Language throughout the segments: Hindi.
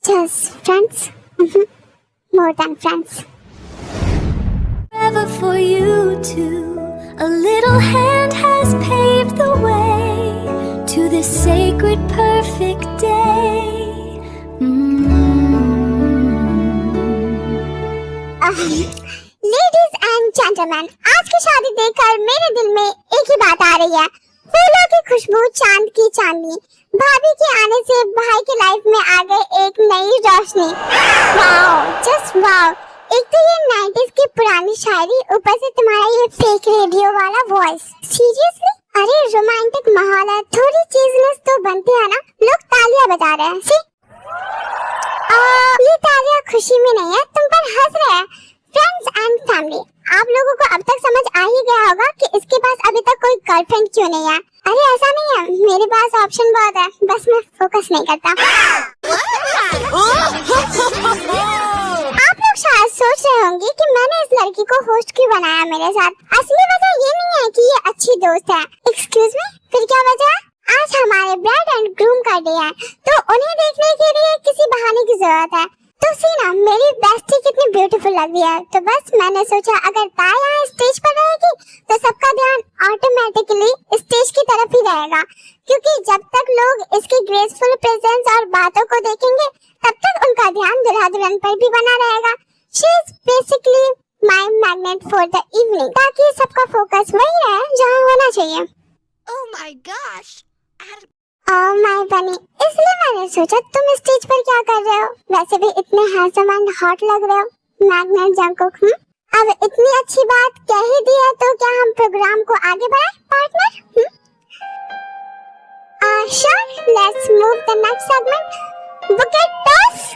Just friends, more than friends. Forever for you two, a little hand has paved the way to this sacred perfect day. Ladies and gentlemen, आज की शादी देखकर मेरे दिल में एक ही बात आ रही है, फूलों की खुशबू, चांद की चांदनी। भाभी के आने से भाई की लाइफ में आ गए एक Nai Roshni. Wow, just wow. एक तो ये 90s की पुरानी शायरी, ऊपर से तुम्हारा ये फेक रेडियो वाला वॉइस। सीरियसली, अरे रोमांटिक माहौल है, थोड़ी चीजनेस तो बनती है ना। लोग तालियां बजा रहे हैं। ये तालियां खुशी में नहीं है, तुम पर हंस रहे हैं। फ्रेंड्स एंड फैमिली, आप लोगों को अब तक समझ आ ही गया होगा कि इसके पास अभी तक कोई गर्लफ्रेंड क्यों नहीं है। अरे ऐसा नहीं है, मेरे पास ऑप्शन बहुत है, बस मैं फोकस नहीं करता। आप लोग शायद सोच रहे होंगे कि मैंने इस लड़की को होस्ट क्यों बनाया मेरे साथ। असली वजह ये नहीं है कि ये अच्छी दोस्त है। एक्सक्यूज मी, फिर क्या वजह है? आज हमारे ब्राइड एंड ग्रूम का डे है, तो उन्हें देखने के लिए किसी बहाने की जरूरत है। तो सीना, मेरी बेस्टी कितनी ब्यूटीफुल लग रही है, तो बस मैंने सोचा अगर ताया स्टेज पर रहेगी तो सबका ध्यान ऑटोमेटिकली स्टेज की तरफ ही रहेगा, क्योंकि जब तक लोग इसकी ग्रेसफुल प्रेजेंस और बातों को देखेंगे तब तक उनका ध्यान दुल्हा दुल्हन पर भी बना रहेगा। She is basically my magnet for the evening, ताकि सबका फोकस वही रहे जहाँ होना चाहिए। Oh my gosh! Oh my बनी, इसलिए मैंने सोचा तुम स्टेज पर क्या कर रहे हो। वैसे भी इतने हैंडसम एंड हॉट लग रहे हो, मैग्नेट जंकुक। अब इतनी अच्छी बात कह ही दी है तो क्या हम प्रोग्राम को आगे बढ़ाएं partner? Sure, let's move the next segment, bouquet toss.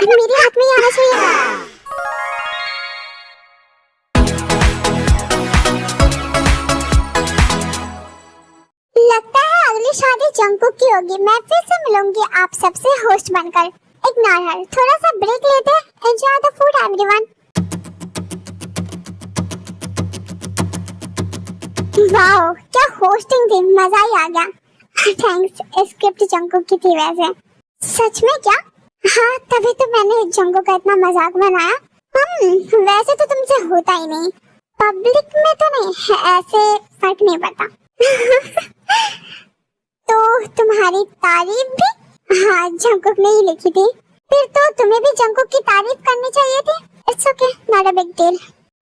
मेरे हाथ में आना चाहिए। लगता है अगली शादी जंकुक की होगी। मैं फिर से मिलूंगी आप सबसे होस्ट बनकर। इग्नोर हर, थोड़ा सा ब्रेक लेते हैं। Enjoy the food everyone. Wow, क्या होस्टिंग थी, मजा ही आ गया। थैंक्स, स्क्रिप्ट जंकुक की थी वैसे। सच में क्या? हाँ, तभी तो मैंने जंगो का इतना मजाक बनाया। वैसे तो तुमसे होता ही नहीं, पब्लिक में तो नहीं, ऐसे फर्क नहीं पड़ता। तो तुम्हारी तारीफ भी हाँ जंकुक ने ही लिखी थी, फिर तो तुम्हें भी जंकुक की तारीफ करनी चाहिए थी। It's okay, not a big deal,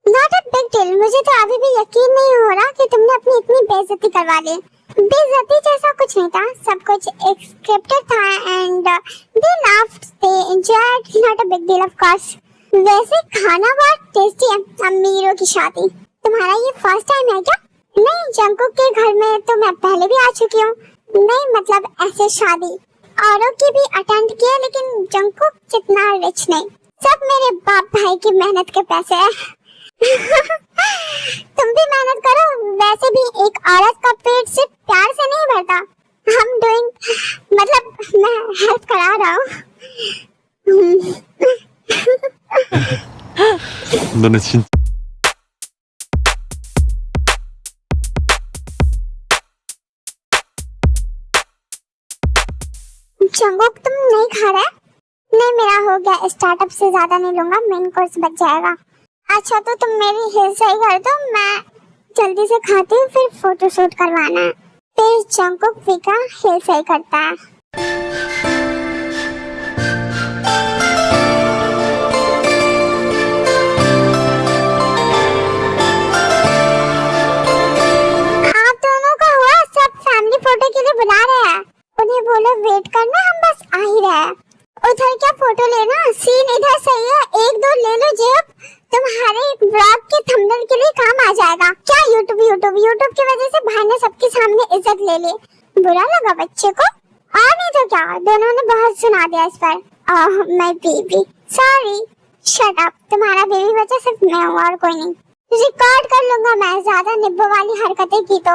not a big deal. मुझे तो अभी भी यकीन नहीं हो रहा कि तुमने अपनी इतनी बेइज्जती करवा ली। बेइज्जती जैसा कुछ नहीं था, सब कुछ एक स्क्रिप्टेड था and they laughed, they enjoyed, not a big deal of course. वैसे खाना बहुत टेस्टी है। अमीरों की शादी, तुम्हारा ये फर्स्ट टाइम है क्या? नहीं, जंकुक के घर में तो मैं पहले भी आ चुकी हूँ। नहीं मतलब ऐसे शादी औरों की भी अटेंड किया, लेकिन जंकुक जितना रिच नहीं। सब मेरे बाप भाई की मेहनत के पैसे हैं। तुम भी मेहनत करो। वैसे भी एक औरत का पेट सिर्फ प्यार से नहीं भरता। हम डूइंग मतलब मैं हेल्प करा रहा हूँ। 너네 진 जंकुक तुम नहीं खा रहे? नहीं, मेरा हो गया, स्टार्टअप से ज्यादा नहीं लूंगा, मेन कोर्स बच जाएगा। अच्छा तो तुम मेरी हेयर सही कर दो, मैं जल्दी से खाती हूँ, फिर फोटो शूट करवाना है। फिर जंकुक का हेयर सही करता है। आप दोनों का हुआ, सब फैमिली फोटो के लिए बुला रहे हैं। उन्हें बोलो वेट करना, हम बस आ ही रहे हैं। उधर क्या फोटो लेना, सीन इधर सही है, एक दो ले लो जेब, तुम्हारे ब्लॉग के थंबनेल के लिए काम आ जाएगा। क्या यूट्यूब की वजह से भाई ने सबके सामने इज्जत ले ली। बुरा लगा बच्चे को? और नहीं तो क्या, दोनों ने बहुत सुना दिया इस पर। My baby, sorry, shut up. तुम्हारा बेबी बच्चा सिर्फ मैं हूँ और कोई नहीं। रिकॉर्ड कर लूंगा मैं ज्यादा निब्बो वाली हरकतें की तो।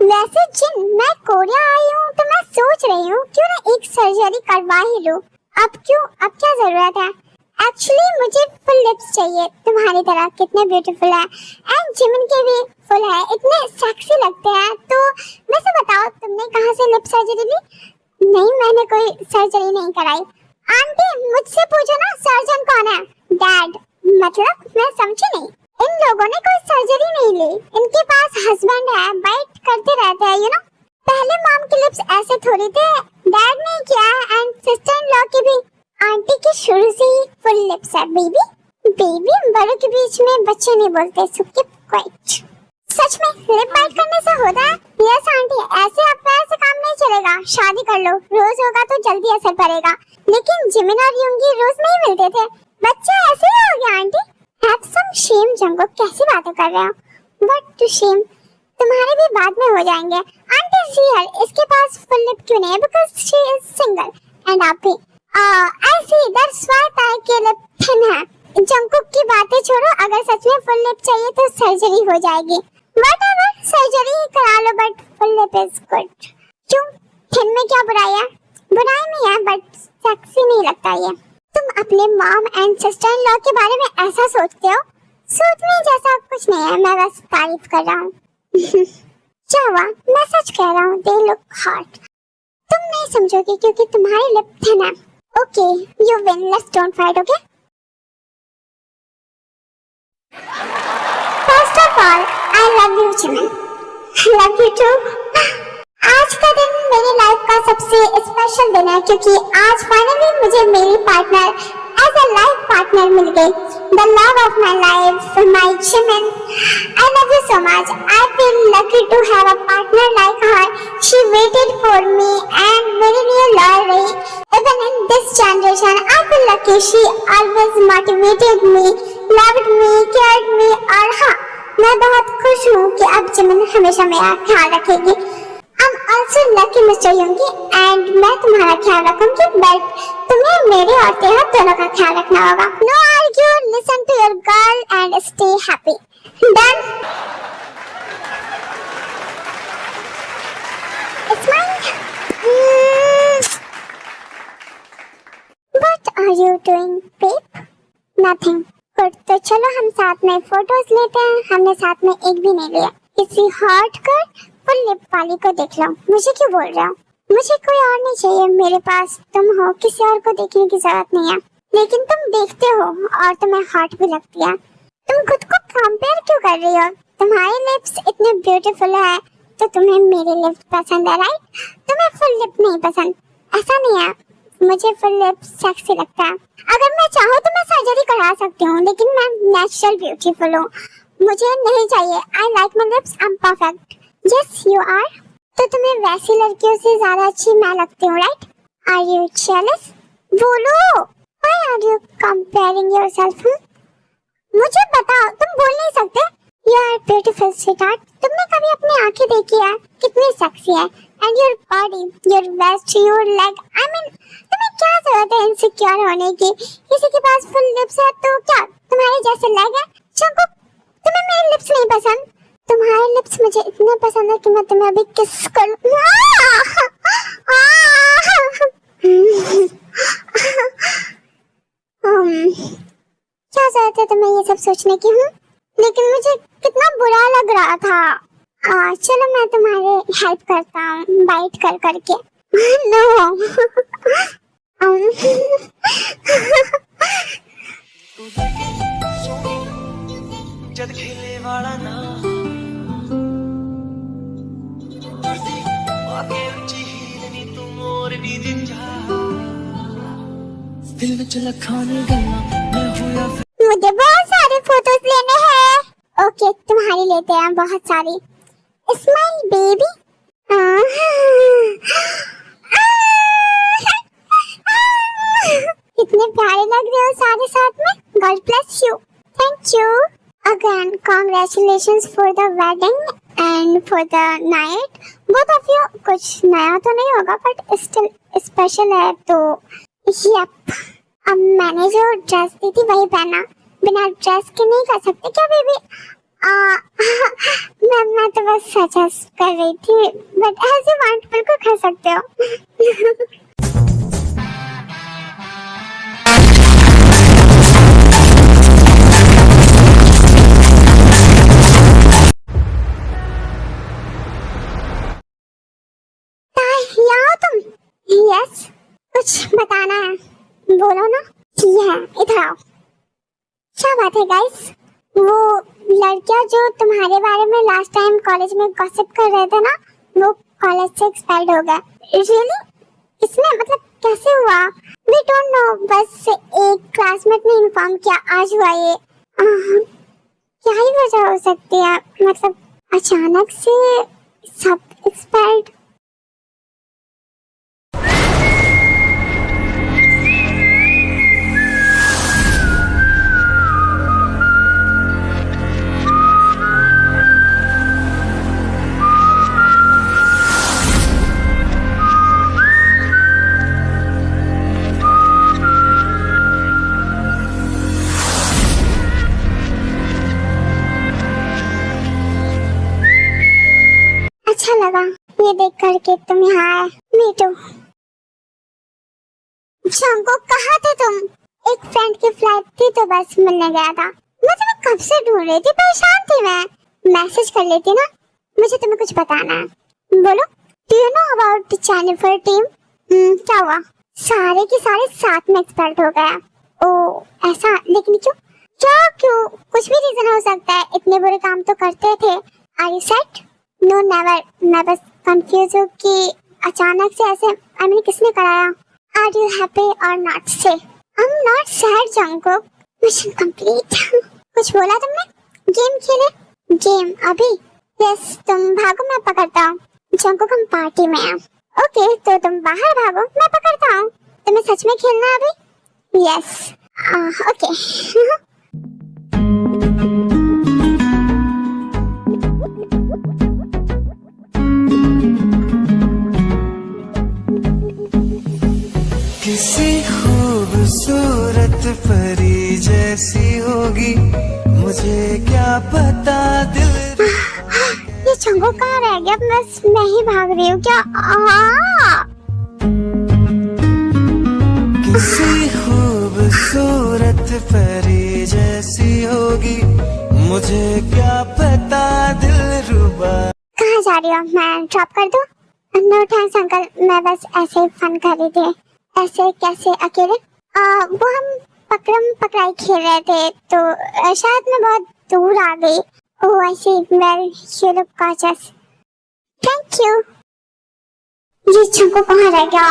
वैसे जिन मैं कोरिया आई हूँ तो मैं सोच रही हूँ क्यों ना एक सर्जरी करवा ही लूं। अब क्या जरूरत है? एक्चुअली मुझे फुल लिप्स चाहिए तुम्हारी तरह। कितने ब्यूटीफुल है एंड जिमिन के भी फुल है, इतने सेक्सी लगते हैं। तो वैसे बताओ तुमने कहाँ से लिप सर्जरी ली? नहीं, मैंने कोई सर्जरी नहीं कराई। आंटी मुझसे पूछो ना सर्जन कौन है? डैड। मतलब मैं समझी नहीं। इन लोगों ने कोई सर्जरी नहीं ली, इनके पास हस्बैंड है, बाइट करते रहते हैं यू नो। पहले मॉम के लिप्स ऐसे थोड़ी थे, डैड ने किया है एंड सिस्टर इन लॉ की भी। आंटी की शुरू से ही फुल लिप्स है बेबी। बड़ों के बीच में बच्चे नहीं बोलते, सो कीप क्वाइट। सच में लिप बाइट करने से होता है? यस आंटी, ऐसे अफेयर से काम नहीं चलेगा। शादी कर लो, रोज होगा तो जल्दी असर पड़ेगा। लेकिन जिमिन और युंगी रोज नहीं मिलते थे, बच्चा ऐसे ही हो गया आंटी। Have some shame जंगो, कैसी बातें कर रहे हो? What to shame? तुम्हारे भी बाद में हो जाएंगे। आंटी सी है, इसके पास फुल लिप क्यों नहीं है? Because she is single and आप भी। I see, that's why ताई के लिप थिन है। जंकुक की बातें छोड़ो, अगर सच में फुल लिप चाहिए तो सर्जरी हो जाएगी। Whatever, सर्जरी ही करा लो, but full lip is good। क्यों? थिन में क्या बुराई है? बुराई नहीं है, but सेक्सी नहीं लगता ये। तुम अपने mom and sister in law के बारे में ऐसा सोचते हो? सोचने जैसा कुछ नहीं है, मैं बस तारीफ कर रहा हूँ। क्या हुआ? मैं सच कह रहा हूँ, they look hot। तुम नहीं समझोगे क्योंकि तुम्हारी लिप थिन है। Okay, you win, let's don't fight, okay? First of all, I love you, Jimin। Love you too। आज का दिन मेरी लाइफ का सबसे स्पेशल दिन है क्योंकि आज फाइनली मुझे मेरी partner as a life partner मिल गई। The love of my life, my Jimin. I love you so much. I feel lucky to have a partner like her. She waited for me and मेरे लिए लॉयल रही। Even in this generation I feel lucky. She always motivated me, loved me, cared me. और हाँ, मैं बहुत खुश हूँ कि अब जिमिन हमेशा मेरा ख्याल रखेगी। I'm also lucky Mr. Yoongi and मैं तुम्हारा ख्याल रखूंगी, but तुम्हें मेरे और तेरा दोनों का ख्याल रखना होगा। No argue, listen to your girl and stay happy. Done? It's mine. What are you doing, babe? Nothing. Good. तो चलो हम साथ में फोटोज लेते हैं। हमने साथ में एक भी नहीं लिया। किसी हॉट कर फुल लिप वाली को देख लो। मुझे क्यों बोल रहा हूँ? मुझे कोई और नहीं चाहिए, मेरे पास तुम हो, किसी और को देखने की जरूरत नहीं है। लेकिन तुम देखते हो और तुम्हें हॉट भी लगती है। तुम खुद को कंपेयर क्यों कर रही हो? तुम्हारी लिप्स इतने ब्यूटीफुल है तो तुम्हें मेरे लिप्स पसंद है, राइट? तुम्हें फुल लिप नहीं पसंद, ऐसा नहीं है। मुझे फुल लिप सेक्सी लगता है। अगर मैं चाहूँ तो मैं सर्जरी करा सकती हूँ, लेकिन मैं नेचुरल ब्यूटीफुल हूँ, मुझे नहीं चाहिए। I like my lips, I am perfect. Yes, you are। तो तुम्हें वैसी लड़कियों से ज्यादा अच्छी मैं लगती हूँ, right? Are you jealous? बोलो। Why are you comparing yourself? मुझे बताओ, तुम बोल नहीं सकते? You are beautiful, sweetheart। तुमने कभी अपनी आंखें देखी है? कितनी सेक्सी है। And your body, your waist, your leg। I mean, तुम्हें क्या जरूरत है इनसिक्योर होने की? किसी के पास फुल लिप्स है तो क्या तुम्हारे जैसे लेग है? चंको, तुम्हें मेरे लिप्स नहीं पसंद? तुम्हारे लिप्स मुझे इतने पसंद है कि मैं तुम्हें अभी किस कर क्या जरूरत है तुम्हें ये सब सोचने की? हूँ, लेकिन मुझे कितना बुरा लग रहा था। चलो मैं तुम्हारे हेल्प करता हूँ बाइट कर करके। नो। जद खेले वाला ना मुझे बहुत सारे फोटोज लेने हैं। ओके, तुम्हारी लेते हैं बहुत सारी। Smile baby. कितने प्यारे लग रहे हो सारे साथ में। God bless you. Thank you again. Congratulations for the wedding and for the night both of you, कुछ नया तो नहीं होगा बट स्टिल स्पेशल है। तो यप, अब मैंने जो ड्रेस दी थी वही पहना, बिना ड्रेस के नहीं कर सकते क्या बेबी? मैं तो बस सजेस्ट कर रही थी, बट एज यू वांट बिल्कुल कर सकते हो। तुम यस, कुछ बताना है बोलो ना। ठीक है, इधर आओ। क्या बात है गाइस, वो लड़कियां जो तुम्हारे बारे में लास्ट टाइम कॉलेज में गॉसिप कर रहे थे ना, वो कॉलेज से एक्सपेल्ड हो गए। रियली? इसमें मतलब कैसे हुआ? वी डोंट नो, बस एक क्लासमेट ने इन्फॉर्म किया आज हुआ ये। क्या ही वजह हो सकती है, मतलब अचानक से सब एक्सपेल्ड। अच्छा लगा ये देख करके तुम यहाँ आए। मी टू। जंगकुक कहाँ थे तुम? एक फ्रेंड की फ्लाइट थी तो बस मिलने गया था। मैं तुम्हें कब से ढूंढ रही थी, परेशान थी मैं। मैसेज कर लेती ना। मुझे तुम्हें कुछ बताना है, बोलो। Do you know about Jennifer team? क्या हुआ? सारे के सारे साथ में एक्सपर्ट हो गया। ओ ऐसा, लेकिन क्यों? क्यों? कुछ भी रीजन हो सकता है, इतने बुरे काम तो करते थे। Are you set? No never. मैं बस कंफ्यूज हूँ कि अचानक से ऐसे, आई मीन किसने कराया? आर यू हैप्पी और नॉट? से I am not sad Jungkook. Mission complete. कुछ बोला तुमने? गेम खेले? गेम अभी? यस, तुम भागो मैं पकड़ता हूँ। जंगकुक हम पार्टी में हैं। ओके तो तुम बाहर भागो, मैं पकड़ता हूँ। तुम्हें सच में खेलना है अभी? Yes okay. किसी खूबसूरत परी जैसी होगी, मुझे क्या पता दिल। ये जंगकुक कहाँ रह गया? बस मैं ही भाग रही हूँ क्या? किसी खूबसूरत परी जैसी होगी, मुझे क्या पता दिल रुबा। कहाँ जा रही हो? मैं ड्रॉप कर दूँ? नो थैंक्स अंकल, मैं बस ऐसे ही फन कर रही थी। ऐसे कैसे अकेले? वो हम पकड़म पकड़ाई खेल रहे थे तो शायद मैं बहुत दूर आ गई। Oh I see, well you look gorgeous. Thank you. ये जंगकुक कहाँ रह गया?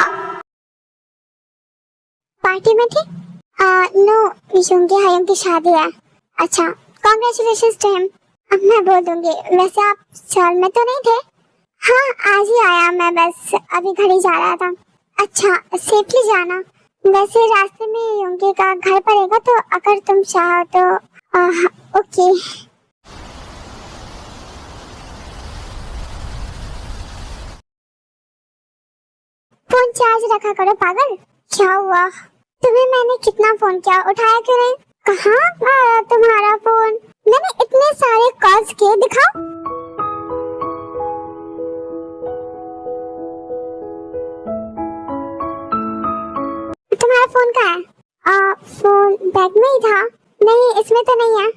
पार्टी में थी? नो, युंगी हायुंग की शादी है। अच्छा, कांग्रेचुलेशंस टू हिम। अब मैं बोल दूंगी। वैसे आप साल में तो नहीं थे? हाँ आज ही आया, मैं बस अभी घर ही जा रहा था। अच्छा सेफली जाना। वैसे रास्ते में युंगी का घर पड़ेगा तो अगर तुम चाहो तो ओके। फोन चार्ज रखा करो पागल। क्या हुआ? तुम्हें मैंने कितना फोन किया, उठाया क्यों नहीं? कहाँ आया तुम्हारा फोन? मैंने इतने सारे कॉल्स किए, दिखाओ। तुम्हारा फोन कहाँ है? फोन बैग में ही था। नहीं इसमें तो नहीं है।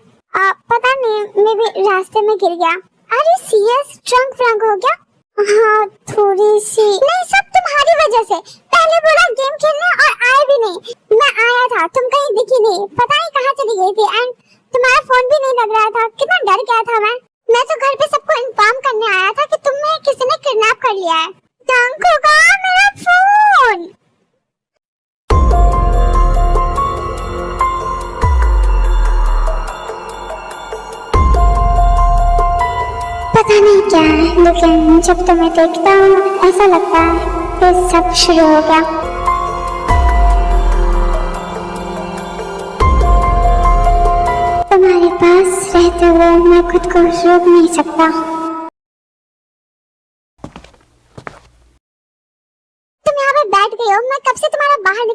पता नहीं, मे भी रास्ते में गिर गया। अरे सीरियस, ट्रंक फ्रंक हो गया? हाँ थोड़ी सी। नहीं सब तुम्हारी वजह से। पहले बोला गेम खेलने और आए भी नहीं। मैं आया था, तुम कहीं दिखी नहीं, पता नहीं कहाँ चली गई थी। एंड तुम्हारा फोन भी नहीं लग रहा था। कितना डर गया था मैं तो घर पे सबको इन्फॉर्म करने आया था कि तुम्हें किसी ने किडनैप कर लिया है। जंगकुक मेरा फोन। पता नहीं क्या है, लेकिन जब तुम्हें देखता हूँ ऐसा लगता है फिर सब शुरू हो गया। तुम्हारे पास रहते हुए मैं खुद को रोक नहीं सकता।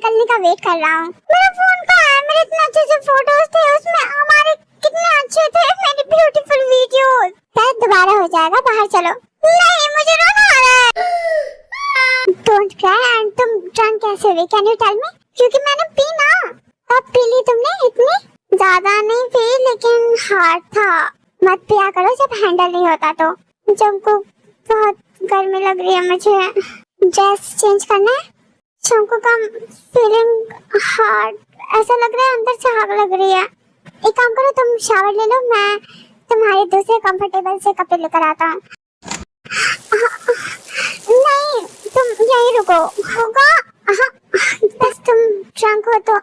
निकलने का वेट कर रहा हूँ। मेरा फोन कहाँ है? मेरे इतने अच्छे अच्छे फोटोज थे उसमें, हमारे कितने अच्छे थे मेरी ब्यूटीफुल वीडियोस। शायद दोबारा हो जाएगा, बाहर चलो। नहीं, मुझे रोना आ रहा है। Don't cry. एंड तुम ड्रंक कैसे हुई? Can you tell me? क्योंकि मैंने पी ना। कब पी ली तुमने? इतनी ज्यादा नहीं पी, लेकिन हार्ड था। मत पिया करो जब हैंडल नहीं होता तो। जंको बहुत गर्मी लग रही है मुझे, ड्रेस चेंज करना है। जंको का फीलिंग हार्ड, ऐसा लग रहा है अंदर से आग लग रही है। एक काम करो, तुम शावर ले लो, मैं तुम्हारे दूसरे कंफर्टेबल से कपड़े लेकर आता हूँ। नहीं, तुम यहीं रुको। होगा? बस तुम ड्रंक हो तो